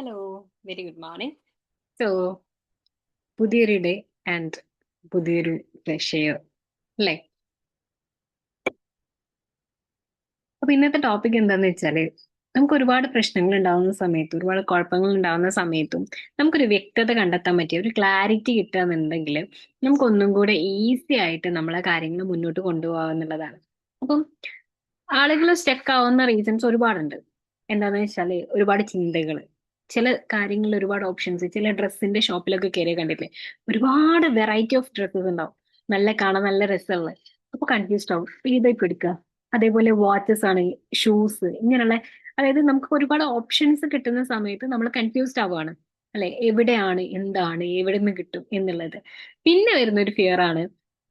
Hello, very good morning. So പുതിയൊരു day and പുതിയൊരു വിഷയം അല്ലേ? അപ്പൊ ഇന്നത്തെ ടോപ്പിക് എന്താന്ന് വെച്ചാല്, നമുക്ക് ഒരുപാട് പ്രശ്നങ്ങൾ ഉണ്ടാവുന്ന സമയത്തും ഒരുപാട് കുഴപ്പങ്ങൾ ഉണ്ടാവുന്ന സമയത്തും നമുക്കൊരു വ്യക്തത കണ്ടെത്താൻ പറ്റിയ ഒരു ക്ലാരിറ്റി കിട്ടുകയെന്നുണ്ടെങ്കിൽ നമുക്ക് ഒന്നും കൂടെ ഈസി ആയിട്ട് നമ്മളെ കാര്യങ്ങൾ മുന്നോട്ട് കൊണ്ടുപോകാന്നുള്ളതാണ്. അപ്പം ആളുകൾ സ്റ്റക്ക് ആവുന്ന റീസൺസ് ഒരുപാടുണ്ട്. എന്താന്ന് വെച്ചാല് ഒരുപാട് ചിന്തകൾ, ചില കാര്യങ്ങളിൽ ഒരുപാട് ഓപ്ഷൻസ്. ചില ഡ്രസ്സിന്റെ ഷോപ്പിലൊക്കെ കയറിയ കണ്ടില്ലേ, ഒരുപാട് വെറൈറ്റി ഓഫ് ഡ്രസ്സസ് ഉണ്ടാവും, നല്ല കാണാൻ നല്ല രസമുള്ള. അപ്പൊ കൺഫ്യൂസ്ഡ് ആവും, ഇപ്പൊ ഇതൊക്കെ എടുക്കുക. അതേപോലെ വാച്ചസ് ആണ്, ഷൂസ്, ഇങ്ങനെയുള്ള. അതായത് നമുക്ക് ഒരുപാട് ഓപ്ഷൻസ് കിട്ടുന്ന സമയത്ത് നമ്മൾ കൺഫ്യൂസ്ഡ് ആവുകയാണ് അല്ലെ, എവിടെയാണ് എന്താണ് എവിടെ നിന്ന് കിട്ടും എന്നുള്ളത്. പിന്നെ വരുന്ന ഒരു ഫിയർ ആണ്,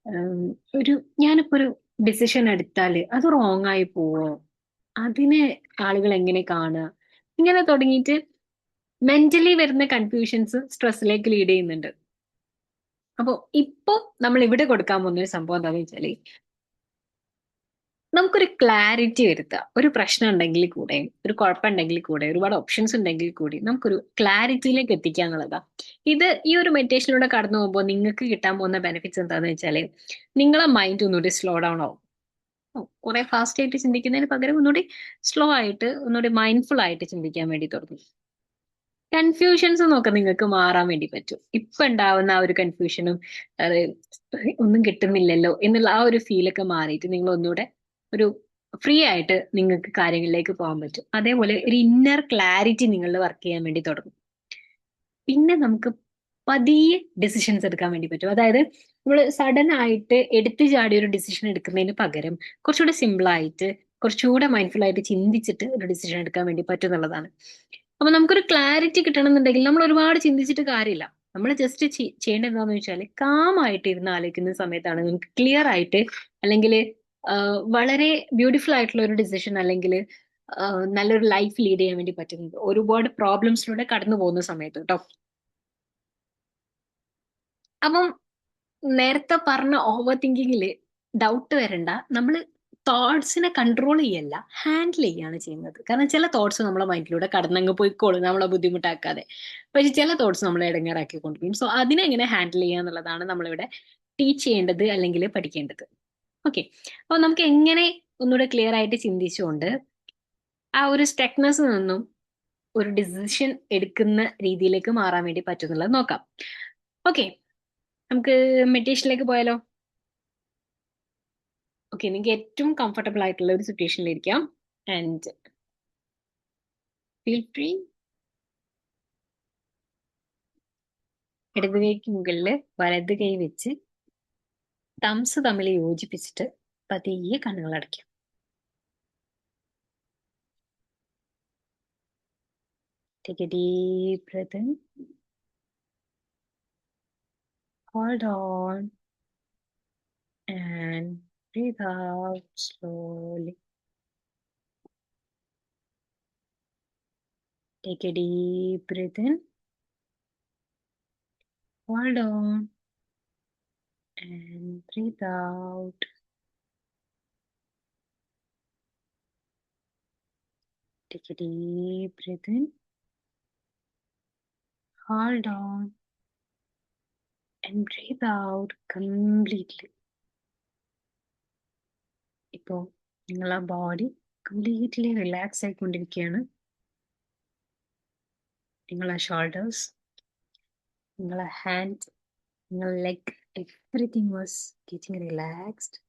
ഉം, ഒരു ഞാനിപ്പോ ഒരു ഡിസിഷൻ എടുത്താല് അത് റോങ് ആയി പോവോ, അതിനെ ആളുകൾ എങ്ങനെ കാണുക, ഇങ്ങനെ തുടങ്ങിയിട്ട് മെന്റലി വരുന്ന കൺഫ്യൂഷൻസ് സ്ട്രെസ്സിലേക്ക് ലീഡ് ചെയ്യുന്നുണ്ട്. അപ്പൊ ഇപ്പൊ നമ്മൾ ഇവിടെ കൊടുക്കാൻ പോകുന്ന ഒരു സംഭവം എന്താണെന്ന് വെച്ചാല്, നമുക്കൊരു ക്ലാരിറ്റി വരുത്തുക. ഒരു പ്രശ്നം ഉണ്ടെങ്കിൽ കൂടെ, ഒരു കുഴപ്പമുണ്ടെങ്കിൽ കൂടെ, ഒരുപാട് ഓപ്ഷൻസ് ഉണ്ടെങ്കിൽ കൂടി നമുക്കൊരു ക്ലാരിറ്റിയിലേക്ക് എത്തിക്കുക എന്നുള്ളതാ. ഇത് ഈ ഒരു മെഡിറ്റേഷനിലൂടെ കടന്നു പോകുമ്പോൾ നിങ്ങൾക്ക് കിട്ടാൻ പോകുന്ന ബെനിഫിറ്റ്സ് എന്താണെന്ന് വെച്ചാല്, നിങ്ങളെ മൈൻഡ് ഒന്നുകൂടി സ്ലോ ഡൗൺ ആവും. കുറെ ഫാസ്റ്റ് ആയിട്ട് ചിന്തിക്കുന്നതിന് പകരം ഒന്നുകൂടി സ്ലോ ആയിട്ട്, ഒന്നുകൂടി മൈൻഡ്ഫുൾ ആയിട്ട് ചിന്തിക്കാൻ വേണ്ടി തുടങ്ങും. കൺഫ്യൂഷൻസ് നോക്കെ നിങ്ങൾക്ക് മാറാൻ വേണ്ടി പറ്റും. ഇപ്പൊ ഉണ്ടാവുന്ന ആ ഒരു കൺഫ്യൂഷനും, അത് ഒന്നും കിട്ടുന്നില്ലല്ലോ എന്നുള്ള ആ ഒരു ഫീലൊക്കെ മാറിയിട്ട് നിങ്ങൾ ഒന്നുകൂടെ ഒരു ഫ്രീ ആയിട്ട് നിങ്ങൾക്ക് കാര്യങ്ങളിലേക്ക് പോകാൻ പറ്റും. അതേപോലെ ഒരു ഇന്നർ ക്ലാരിറ്റി നിങ്ങളിൽ വർക്ക് ചെയ്യാൻ വേണ്ടി തുടങ്ങും. പിന്നെ നമുക്ക് പതിയെ ഡിസിഷൻസ് എടുക്കാൻ വേണ്ടി പറ്റും. അതായത് നമ്മൾ സഡൻ ആയിട്ട് എടുത്തു ചാടി ഒരു ഡിസിഷൻ എടുക്കുന്നതിന് പകരം കുറച്ചുകൂടെ സിമ്പിൾ ആയിട്ട്, കുറച്ചുകൂടെ മൈൻഡ്ഫുൾ ആയിട്ട് ചിന്തിച്ചിട്ട് ഒരു ഡിസിഷൻ എടുക്കാൻ വേണ്ടി പറ്റും എന്നുള്ളതാണ്. അപ്പൊ നമുക്കൊരു ക്ലാരിറ്റി കിട്ടണം എന്നുണ്ടെങ്കിൽ നമ്മൾ ഒരുപാട് ചിന്തിച്ചിട്ട് കാര്യമില്ല. നമ്മൾ ജസ്റ്റ് ചെയ്യേണ്ടത് എന്താണെന്ന് വെച്ചാൽ, കാമായിട്ട് ഇരുന്ന് ആലോചിക്കുന്ന സമയത്താണ് നമുക്ക് ക്ലിയർ ആയിട്ട്, അല്ലെങ്കിൽ വളരെ ബ്യൂട്ടിഫുൾ ആയിട്ടുള്ള ഒരു ഡിസിഷൻ, അല്ലെങ്കിൽ നല്ലൊരു ലൈഫ് ലീഡ് ചെയ്യാൻ വേണ്ടി പറ്റുന്നത് ഒരുപാട് പ്രോബ്ലംസിലൂടെ കടന്നു പോകുന്ന സമയത്ത് കേട്ടോ. അപ്പം നേരത്തെ പറഞ്ഞ ഓവർ തിങ്കിങ്ങില് ഡൗട്ട് വരണ്ട. നമ്മൾ തോട്ട്സിനെ കൺട്രോൾ ചെയ്യല്ല, ഹാൻഡിൽ ചെയ്യാണ് ചെയ്യുന്നത്. കാരണം ചില തോട്ട്സ് നമ്മളെ മൈൻഡിലൂടെ കടന്നങ്ങ് പോയിക്കോളും നമ്മളെ ബുദ്ധിമുട്ടാക്കാതെ. പക്ഷെ ചില തോട്ട്സ് നമ്മളെ ഇടങ്ങേറാക്കി കൊണ്ടുപോകും. സോ അതിനെ എങ്ങനെ ഹാൻഡിൽ ചെയ്യുക എന്നുള്ളതാണ് നമ്മളിവിടെ ടീച്ച് ചെയ്യേണ്ടത് അല്ലെങ്കിൽ പഠിക്കേണ്ടത്. ഓക്കെ. അപ്പൊ നമുക്ക് എങ്ങനെ ഒന്നുകൂടെ ക്ലിയർ ആയിട്ട് ചിന്തിച്ചുകൊണ്ട് ആ ഒരു സ്റ്റക്നെസ് നിന്നും ഒരു ഡിസിഷൻ എടുക്കുന്ന രീതിയിലേക്ക് മാറാൻ വേണ്ടി പറ്റുന്നുള്ളത് നോക്കാം. ഓക്കെ, നമുക്ക് മെഡിറ്റേഷനിലേക്ക് പോയാലോ? ഓക്കെ, നിങ്ങൾക്ക് ഏറ്റവും കംഫർട്ടബിൾ ആയിട്ടുള്ള ഒരു സിറ്റുവേഷനിലിരിക്കാം. And feel free. ഇടത് കൈക്ക് മുകളിൽ വലത് കൈ വെച്ച് തംസ് തമ്മിൽ യോജിപ്പിച്ചിട്ട് പതിയെ കണ്ണുകൾ അടയ്ക്കാം. Take a deep breath in. Hold on and breathe out slowly. Take a deep breath in. Hold on and breathe out. Take a deep breath in. Hold on and breathe out completely. ഇപ്പോ നിങ്ങളെ body completely relax ആയിക്കൊണ്ടിരിക്കുകയാണ്. നിങ്ങളെ shoulders, നിങ്ങളെ hand, നിങ്ങളെ leg, everything was getting relaxed.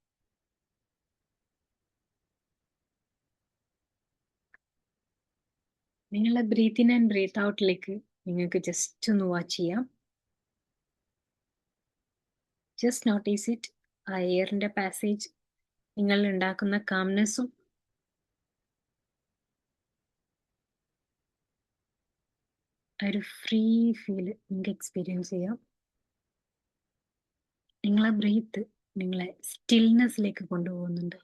നിങ്ങളെ breath in and breath ഔട്ടിലേക്ക് നിങ്ങൾക്ക് just ഒന്ന് watch ചെയ്യാം. Just notice it. ആ എയറിന്റെ പാസേജ് നിങ്ങൾ ഉണ്ടാക്കുന്ന കാംനെസ്സും ഒരു ഫ്രീ ഫീല് നിങ്ങൾക്ക് എക്സ്പീരിയൻസ് ചെയ്യാം. നിങ്ങളെ ബ്രീത്ത് നിങ്ങളെ സ്റ്റിൽനെസ്സിലേക്ക് കൊണ്ടുപോകുന്നുണ്ട്.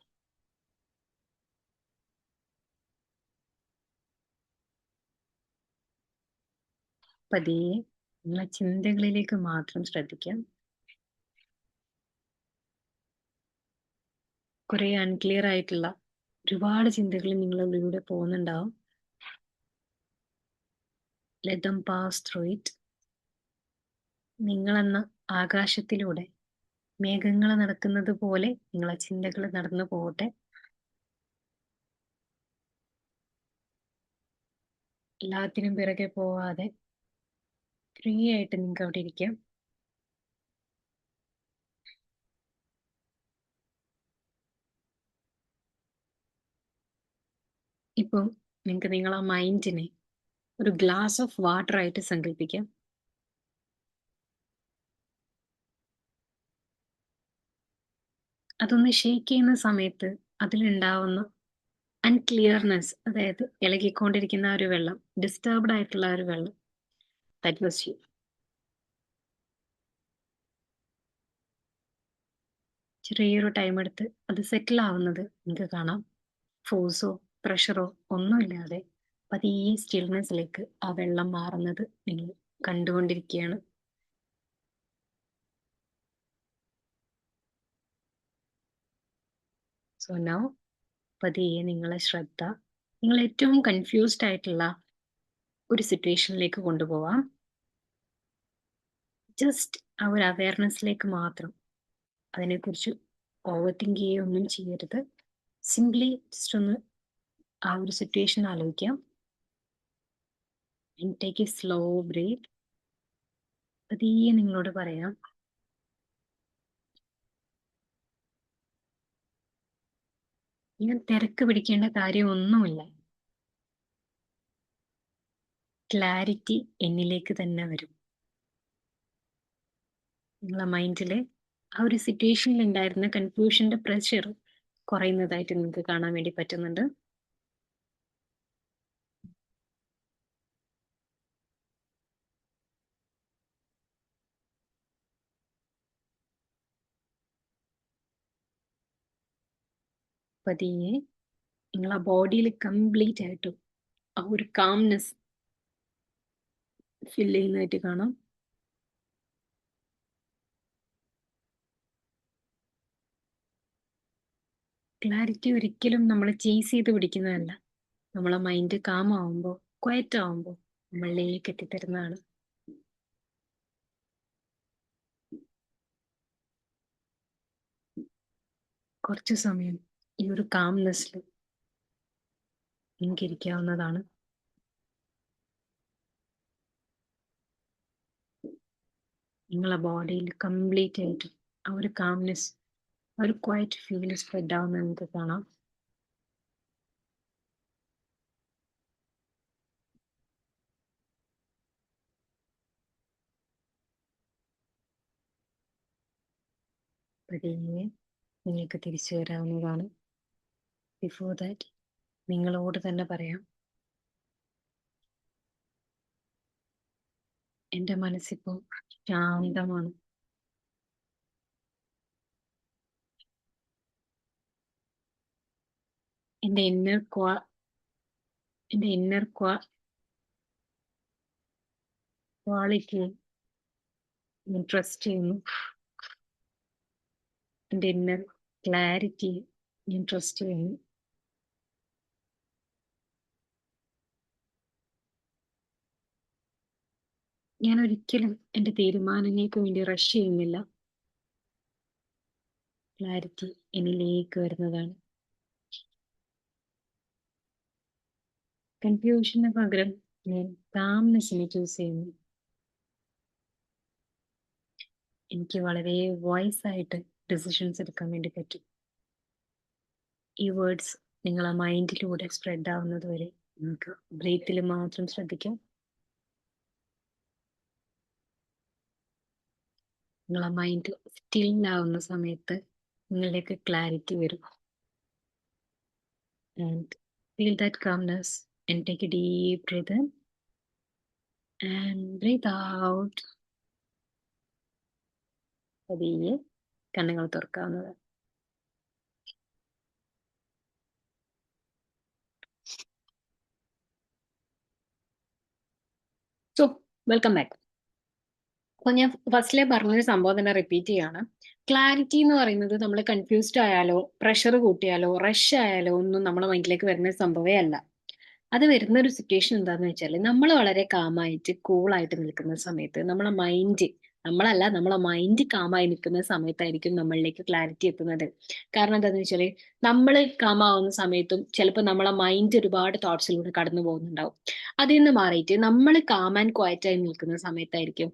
പതിയെ നിങ്ങളെ ചിന്തകളിലേക്ക് മാത്രം ശ്രദ്ധിക്കാം. കുറെ അൺക്ലിയർ ആയിട്ടുള്ള ഒരുപാട് ചിന്തകൾ നിങ്ങളിലൂടെ പോകുന്നുണ്ടാവും. Let them pass through it. നിങ്ങളെന്ന ആകാശത്തിലൂടെ മേഘങ്ങൾ നടക്കുന്നത് പോലെ നിങ്ങളെ ചിന്തകൾ നടന്നു പോകട്ടെ. എല്ലാത്തിനും പിറകെ പോവാതെ ഫ്രീ ആയിട്ട് നിങ്ങൾക്ക് അവിടെ ഇരിക്കാം. ഇപ്പോൾ നിങ്ങൾക്ക് നിങ്ങളെ മൈൻഡിനെ ഒരു ഗ്ലാസ് ഓഫ് വാട്ടർ ആയിട്ട് സങ്കല്പിക്കാം. അതൊന്ന് ഷേക്ക് ചെയ്യുന്ന സമയത്ത് അതിലുണ്ടാവുന്ന അൺക്ലിയർനെസ്, അതായത് ഇളകിക്കൊണ്ടിരിക്കുന്ന ഒരു വെള്ളം, ഡിസ്റ്റർബ്ഡ് ആയിട്ടുള്ള ഒരു വെള്ളം, ദാറ്റ് വാസ് യു. ചെറിയൊരു ടൈം എടുത്ത് അത് സെറ്റിൽ ആവുന്നത് നിങ്ങൾക്ക് കാണാം. ഫോഴ്സോ പ്രഷറോ ഒന്നുമില്ലാതെ പതിയെ സ്റ്റിൽനെസ്സിലേക്ക് ആ വെള്ളം മാറുന്നത് നിങ്ങൾ കണ്ടുകൊണ്ടിരിക്കുകയാണ്. സോ നൗ പതിയെ നിങ്ങളെ ശ്രദ്ധ നിങ്ങൾ ഏറ്റവും കൺഫ്യൂസ്ഡ് ആയിട്ടുള്ള ഒരു സിറ്റുവേഷനിലേക്ക് കൊണ്ടുപോവാം. ജസ്റ്റ് ആ ഒരു അവയർനെസ്സിലേക്ക് മാത്രം. അതിനെക്കുറിച്ച് ഓവർ തിങ്ക് ചെയ്യുകയൊന്നും ചെയ്യരുത്. സിംപ്ലി ജസ്റ്റ് ഒന്ന് ആ ഒരു സിറ്റുവേഷൻ ആലോചിക്കാം. And take a slow breath. പതിയെ നിങ്ങളോട് പറയാം, ഞാൻ തിരക്ക് പിടിക്കേണ്ട കാര്യമൊന്നുമില്ല. ക്ലാരിറ്റി എന്നിലേക്ക് തന്നെ വരും. നിങ്ങളെ മൈൻഡില് ആ ഒരു സിറ്റുവേഷനിൽ ഉണ്ടായിരുന്ന കൺഫ്യൂഷന്റെ പ്രഷർ കുറയുന്നതായിട്ട് നിങ്ങൾക്ക് കാണാൻ വേണ്ടി പറ്റുന്നുണ്ട്. പതിയെ നിങ്ങളെ ബോഡിയിൽ കംപ്ലീറ്റ് ആയിട്ടും ആ ഒരു കാംനെസ് ഫിൽ ചെയ്യുന്നതായിട്ട് കാണാം. ക്ലാരിറ്റി ഒരിക്കലും നമ്മൾ ചേസ് ചെയ്ത് പിടിക്കുന്നതല്ല. നമ്മളെ മൈൻഡ് കാം ആവുമ്പോൾ, ക്വയറ്റ് ആവുമ്പോൾ നമ്മളിലേക്ക് എത്തിത്തരുന്നതാണ്. കുറച്ച് സമയം ഈ ഒരു കാംനെസ്സിൽ നിങ്ങൾക്ക് ഇരിക്കാവുന്നതാണ്. നിങ്ങളെ ബോഡിയിൽ കംപ്ലീറ്റ് ആയിട്ട് ആ ഒരു കാംനെസ്, ആ ഒരു ക്വയറ്റ് ഫീൽ സ്പ്രെഡ് ആവുന്നത് നിങ്ങൾക്ക് കാണാം. പതിയെ നിങ്ങൾക്ക് തിരിച്ചു വരാവുന്നതാണ്. ബിഫോർ ദാറ്റ് നിങ്ങളോട് തന്നെ പറയാം, എൻ്റെ മനസ്സിപ്പോൾ ശാന്തമാണ്. എൻ്റെ ഇന്നർ ക്വാളിറ്റി ഞാൻ ട്രസ്റ്റ് ചെയ്യുന്നു. എൻ്റെ ഇന്നർ ക്ലാരിറ്റി ഞാൻ ട്രസ്റ്റ് ചെയ്യുന്നു. ഞാൻ ഒരിക്കലും എൻ്റെ തീരുമാനങ്ങൾക്ക് വേണ്ടി റഷ് ചെയ്യുന്നില്ല. ക്ലാരിറ്റി എന്നിലേക്ക് വരുന്നതാണ്. കൺഫ്യൂഷന് പകരം ഞാൻ കാംനെസ്സിനെ ചൂസ് ചെയ്യുന്നു. എനിക്ക് വളരെ വോയിസ് ആയിട്ട് ഡിസിഷൻസ് എടുക്കാൻ വേണ്ടി പറ്റും. ഈ വേർഡ്സ് നിങ്ങളെ മൈൻഡിലൂടെ സ്പ്രെഡ് ആവുന്നത് വരെ നിങ്ങൾക്ക് ബ്രീത്തിൽ മാത്രം ശ്രദ്ധിക്കാം. നിങ്ങളെ മൈൻഡ് സ്റ്റിൽ ആവുന്ന സമയത്ത് നിങ്ങളിലേക്ക് ക്ലാരിറ്റി വരും. And feel that calmness and take a deep breath in and breath out. പതിയെ കണ്ണുകൾ തുറക്കാവുന്നത്. So welcome back. അപ്പോൾ ഞാൻ ഫസ്റ്റിലെ പറഞ്ഞൊരു സംഭവം തന്നെ റിപ്പീറ്റ് ചെയ്യാണ്. ക്ലാരിറ്റി എന്ന് പറയുന്നത് നമ്മൾ കൺഫ്യൂസ്ഡ് ആയാലോ പ്രഷർ കൂട്ടിയാലോ റഷ് ആയാലോ ഒന്നും നമ്മുടെ മൈൻഡിലേക്ക് വരുന്ന സംഭവമേ അല്ല. അത് വരുന്ന ഒരു സിറ്റുവേഷൻ എന്താന്ന് വെച്ചാൽ നമ്മൾ വളരെ കാമായിട്ട് കൂളായിട്ട് നിൽക്കുന്ന സമയത്ത് നമ്മളെ മൈൻഡ് കാമായി നിൽക്കുന്ന സമയത്തായിരിക്കും നമ്മളിലേക്ക് ക്ലാരിറ്റി എത്തുന്നത്. കാരണം എന്താന്ന് വെച്ചാല് നമ്മൾ കാമാവുന്ന സമയത്തും ചിലപ്പോൾ നമ്മളെ മൈൻഡ് ഒരുപാട് തോട്ട്സിലൂടെ കടന്നു പോകുന്നുണ്ടാവും. അതിൽ നിന്ന് മാറിയിട്ട് നമ്മൾ കാം ആൻഡ് ക്വയറ്റ് ആയി നിൽക്കുന്ന സമയത്തായിരിക്കും,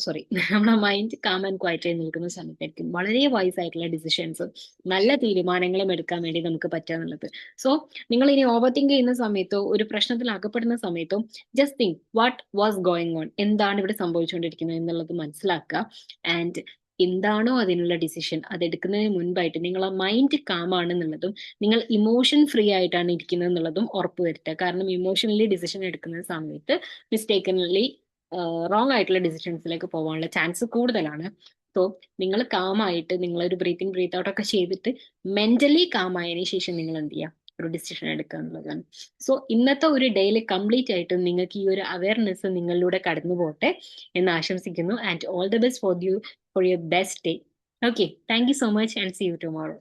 സോറി, നമ്മുടെ മൈൻഡ് കാം ആൻഡ് ക്വയറ്റ് ആയി നിൽക്കുന്ന സമയത്തായിരിക്കും വളരെ വൈസ് ആയിട്ടുള്ള ഡിസിഷൻസും നല്ല തീരുമാനങ്ങളും എടുക്കാൻ വേണ്ടി നമുക്ക് പറ്റുക എന്നുള്ളത്. സോ നിങ്ങൾ ഇനി ഓവർ തിങ്ക് ചെയ്യുന്ന സമയത്തോ ഒരു പ്രശ്നത്തിൽ അകപ്പെടുന്ന സമയത്തോ just think what was going on, എന്താണ് ഇവിടെ സംഭവിച്ചുകൊണ്ടിരിക്കുന്നത് എന്നുള്ളത് മനസ്സിലാക്കുക. ആൻഡ് എന്താണോ അതിനുള്ള ഡിസിഷൻ അത് എടുക്കുന്നതിന് മുൻപായിട്ട് നിങ്ങളെ മൈൻഡ് കാം ആണെന്നുള്ളതും നിങ്ങൾ ഇമോഷൻ ഫ്രീ ആയിട്ടാണ് ഇരിക്കുന്നത് എന്നുള്ളതും ഉറപ്പുവരുത്തുക. കാരണം ഇമോഷണലി ഡിസിഷൻ എടുക്കുന്ന സമയത്ത് മിസ്റ്റേക്കൻലി റോങ് ആയിട്ടുള്ള ഡിസിഷൻസിലേക്ക് പോകാനുള്ള ചാൻസ് കൂടുതലാണ്. സോ നിങ്ങൾ കാമായിട്ട് നിങ്ങൾ ഒരു ബ്രീത്ത് ഇൻ ബ്രീത്ത് ഔട്ട് ഒക്കെ ചെയ്തിട്ട് മെന്റലി കാമായതിനു ശേഷം നിങ്ങൾ എന്ത് ചെയ്യുക, ഒരു ഡിസിഷൻ എടുക്കുക എന്നുള്ളതാണ്. സോ ഇന്നത്തെ ഒരു ഡേയിൽ കംപ്ലീറ്റ് ആയിട്ട് നിങ്ങൾക്ക് ഈ ഒരു അവയർനെസ് നിങ്ങളിലൂടെ കടന്നു പോട്ടെ എന്ന് ആശംസിക്കുന്നു. And all the best for your best day. Okay, thank you so much and see you tomorrow.